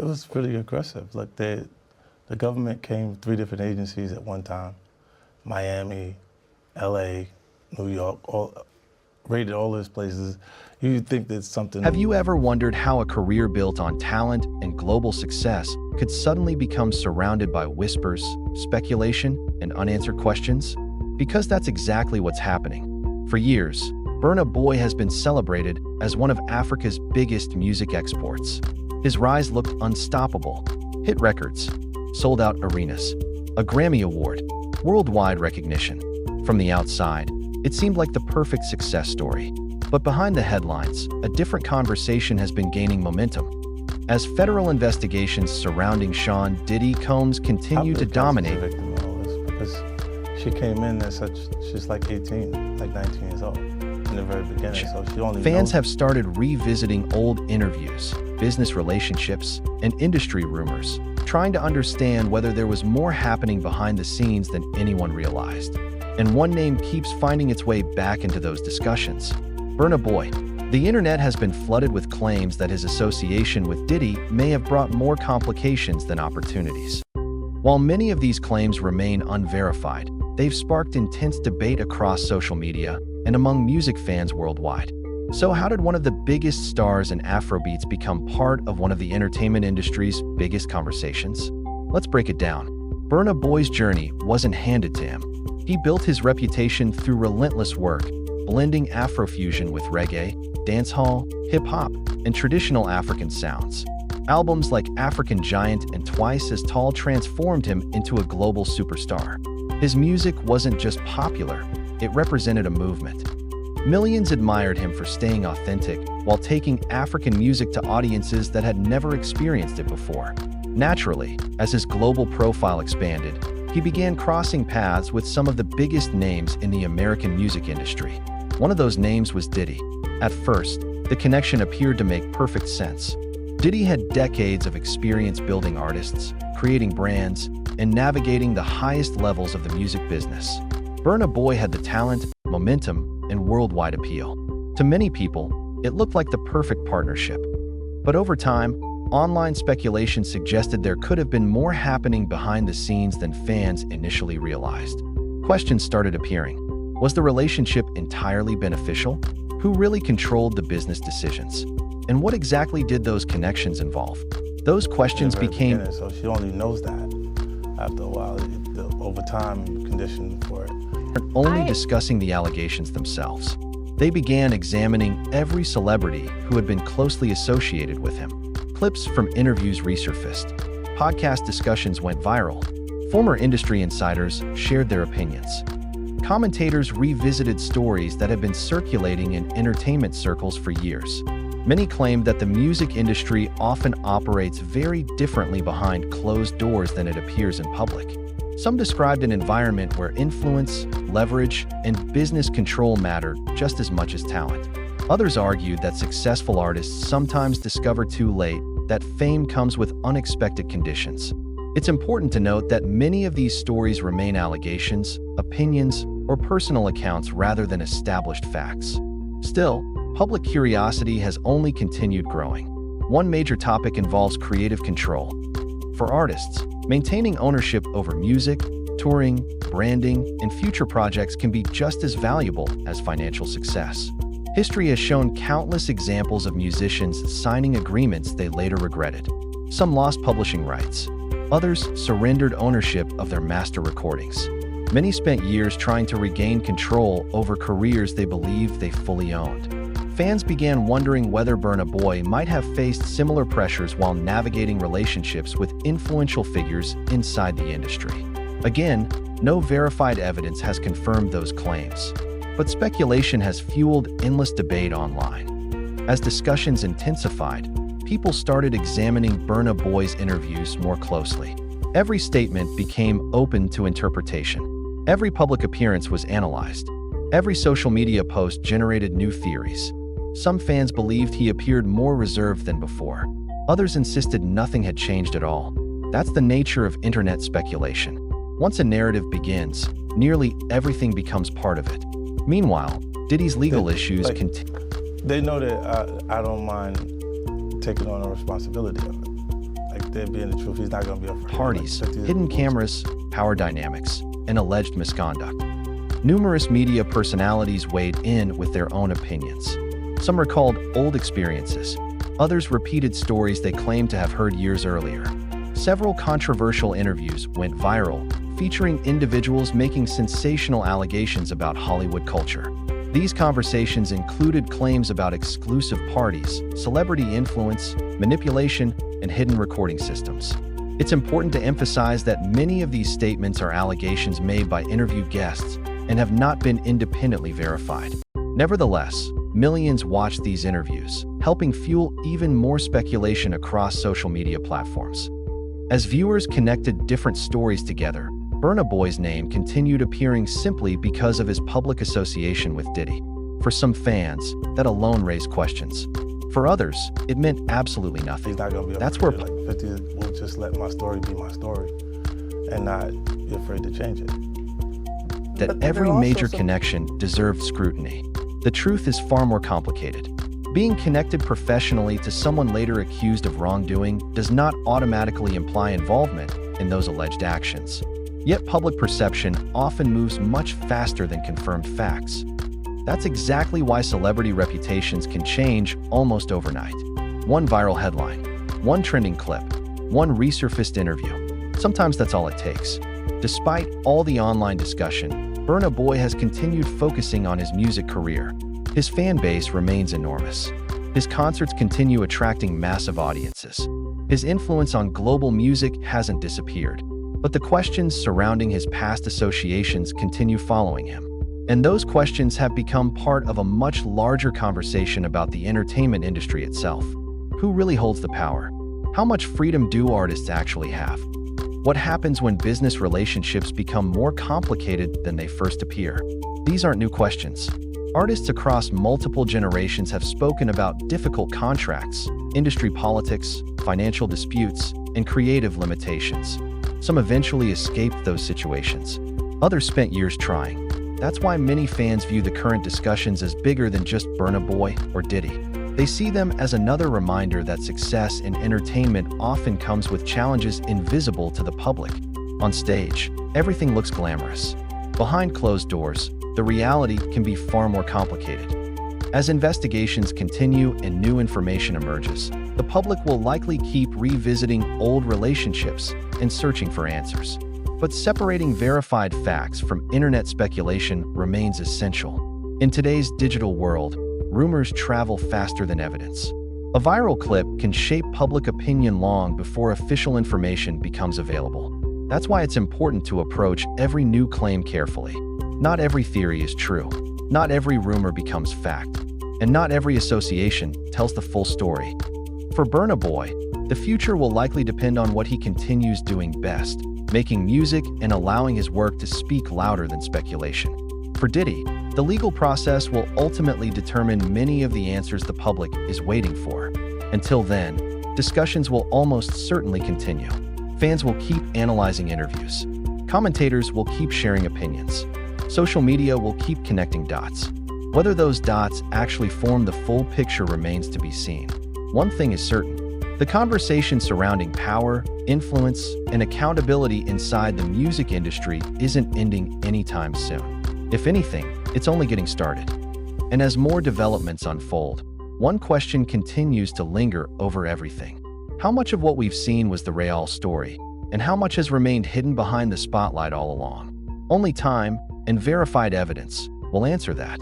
It was pretty aggressive. Like the government came, 3 different agencies at one time, Miami, LA, New York, raided all those places. You'd think that something... Have you ever wondered how a career built on talent and global success could suddenly become surrounded by whispers, speculation, and unanswered questions? Because that's exactly what's happening. For years, Burna Boy has been celebrated as one of Africa's biggest music exports. His rise looked unstoppable. Hit records, sold-out arenas, a Grammy Award, worldwide recognition. From the outside, it seemed like the perfect success story. But behind the headlines, a different conversation has been gaining momentum. As federal investigations surrounding Sean Diddy Combs continue to dominate, because she came in as such, she's like 18, like 19 years old in the very beginning, so she only fans have started revisiting old interviews, business relationships, and industry rumors, trying to understand whether there was more happening behind the scenes than anyone realized. And one name keeps finding its way back into those discussions: Burna Boy. The internet has been flooded with claims that his association with Diddy may have brought more complications than opportunities. While many of these claims remain unverified, they've sparked intense debate across social media and among music fans worldwide. So how did one of the biggest stars in Afrobeats become part of one of the entertainment industry's biggest conversations? Let's break it down. Burna Boy's journey wasn't handed to him. He built his reputation through relentless work, blending Afrofusion with reggae, dancehall, hip-hop, and traditional African sounds. Albums like African Giant and Twice as Tall transformed him into a global superstar. His music wasn't just popular, it represented a movement. Millions admired him for staying authentic while taking African music to audiences that had never experienced it before. Naturally, as his global profile expanded, he began crossing paths with some of the biggest names in the American music industry. One of those names was Diddy. At first, the connection appeared to make perfect sense. Diddy had decades of experience building artists, creating brands, and navigating the highest levels of the music business. Burna Boy had the talent, momentum, and worldwide appeal. To many people, it looked like the perfect partnership. But over time, online speculation suggested there could have been more happening behind the scenes than fans initially realized. Questions started appearing. Was the relationship entirely beneficial? Who really controlled the business decisions? And what exactly did those connections involve? Those questions became... So she only knows that after a while. Over time, conditioned for it. Only discussing the allegations themselves. They began examining every celebrity who had been closely associated with him. Clips from interviews resurfaced. Podcast discussions went viral. Former industry insiders shared their opinions. Commentators revisited stories that had been circulating in entertainment circles for years. Many claimed that the music industry often operates very differently behind closed doors than it appears in public. Some described an environment where influence, leverage, and business control mattered just as much as talent. Others argued that successful artists sometimes discover too late that fame comes with unexpected conditions. It's important to note that many of these stories remain allegations, opinions, or personal accounts rather than established facts. Still, public curiosity has only continued growing. One major topic involves creative control. For artists, maintaining ownership over music, touring, branding, and future projects can be just as valuable as financial success. History has shown countless examples of musicians signing agreements they later regretted. Some lost publishing rights. Others surrendered ownership of their master recordings. Many spent years trying to regain control over careers they believed they fully owned. Fans began wondering whether Burna Boy might have faced similar pressures while navigating relationships with influential figures inside the industry. Again, no verified evidence has confirmed those claims, but speculation has fueled endless debate online. As discussions intensified, people started examining Burna Boy's interviews more closely. Every statement became open to interpretation. Every public appearance was analyzed. Every social media post generated new theories. Some fans believed he appeared more reserved than before. Others insisted nothing had changed at all. That's the nature of internet speculation. Once a narrative begins, nearly everything becomes part of it. Meanwhile, Diddy's legal issues continue. They know that I don't mind taking on the responsibility of it. there being the truth. He's not gonna be afraid. Parties, Like, 50 hidden years. cameras, power dynamics, and alleged misconduct. Numerous media personalities weighed in with their own opinions. Some recalled old experiences. Others repeated stories they claimed to have heard years earlier. Several controversial interviews went viral, featuring individuals making sensational allegations about Hollywood culture. These conversations included claims about exclusive parties, celebrity influence, manipulation, and hidden recording systems. It's important to emphasize that many of these statements are allegations made by interviewed guests and have not been independently verified. Nevertheless, millions watched these interviews, helping fuel even more speculation across social media platforms. As viewers connected different stories together, Burna Boy's name continued appearing simply because of his public association with Diddy. For some fans, that alone raised questions. For others, it meant absolutely nothing. He's not gonna be That's afraid. where Like 50 will just let my story be my story and not be afraid to change it. that But there every are also major some- connection deserved scrutiny. The truth is far more complicated. Being connected professionally to someone later accused of wrongdoing does not automatically imply involvement in those alleged actions. Yet public perception often moves much faster than confirmed facts. That's exactly why celebrity reputations can change almost overnight. One viral headline, one trending clip, one resurfaced interview. Sometimes that's all it takes. Despite all the online discussion, Burna Boy has continued focusing on his music career. His fan base remains enormous. His concerts continue attracting massive audiences. His influence on global music hasn't disappeared, but the questions surrounding his past associations continue following him. And those questions have become part of a much larger conversation about the entertainment industry itself. Who really holds the power? How much freedom do artists actually have? What happens when business relationships become more complicated than they first appear? These aren't new questions. Artists across multiple generations have spoken about difficult contracts, industry politics, financial disputes, and creative limitations. Some eventually escaped those situations. Others spent years trying. That's why many fans view the current discussions as bigger than just Burna Boy or Diddy. They see them as another reminder that success in entertainment often comes with challenges invisible to the public. On stage, everything looks glamorous. Behind closed doors, the reality can be far more complicated. As investigations continue and new information emerges, the public will likely keep revisiting old relationships and searching for answers. But separating verified facts from internet speculation remains essential. In today's digital world, rumors travel faster than evidence. A viral clip can shape public opinion long before official information becomes available. That's why it's important to approach every new claim carefully. Not every theory is true. Not every rumor becomes fact. And not every association tells the full story. For Burna Boy, the future will likely depend on what he continues doing best, making music and allowing his work to speak louder than speculation. For Diddy, the legal process will ultimately determine many of the answers the public is waiting for. Until then, discussions will almost certainly continue. Fans will keep analyzing interviews. Commentators will keep sharing opinions. Social media will keep connecting dots. Whether those dots actually form the full picture remains to be seen. One thing is certain. The conversation surrounding power, influence, and accountability inside the music industry isn't ending anytime soon. If anything, it's only getting started. And as more developments unfold, one question continues to linger over everything. How much of what we've seen was the real story, and how much has remained hidden behind the spotlight all along? Only time and verified evidence will answer that.